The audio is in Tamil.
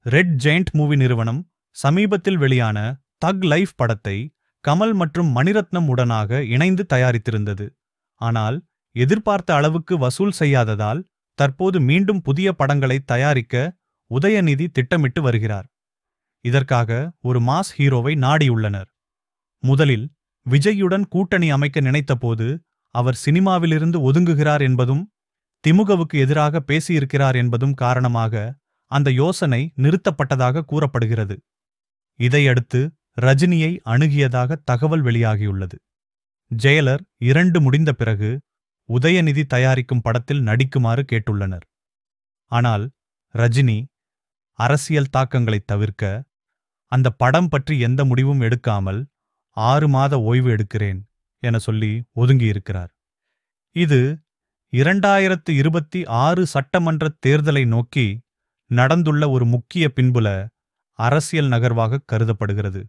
ரெட் ஜெயண்ட் மூவி நிறுவனம் சமீபத்தில் வெளியான தக் லைஃப் படத்தை கமல் மற்றும் மணிரத்னம் உடனாக இணைந்து தயாரித்திருந்தது. ஆனால் எதிர்பார்த்த அளவுக்கு வசூல் செய்யாததால் தற்போது மீண்டும் புதிய படங்களை தயாரிக்க உதயநிதி திட்டமிட்டு வருகிறார். இதற்காக ஒரு மாஸ் ஹீரோவை நாடியுள்ளனர். முதலில் விஜய்யுடன் கூட்டணி அமைக்க நினைத்தபோது அவர் சினிமாவிலிருந்து ஒதுங்குகிறார் என்பதும் திமுகவுக்கு எதிராக பேசியிருக்கிறார் என்பதும் காரணமாக அந்த யோசனை நிறுத்தப்பட்டதாக கூறப்படுகிறது. இதையடுத்து ரஜினியை அணுகியதாக தகவல் வெளியாகியுள்ளது. ஜெயலர் 2 முடிந்த பிறகு உதயநிதி தயாரிக்கும் படத்தில் நடிக்குமாறு கேட்டுள்ளனர். ஆனால் ரஜினி அரசியல் தாக்கங்களைத் தவிர்க்க அந்த படம் பற்றி எந்த முடிவும் எடுக்காமல் 6 மாத ஓய்வு எடுக்கிறேன் என சொல்லி ஒதுங்கியிருக்கிறார். இது 2026 சட்டமன்ற தேர்தலை நோக்கி நடந்துள்ள ஒரு முக்கிய பின்புல அரசியல் நகர்வாக கருதப்படுகிறது.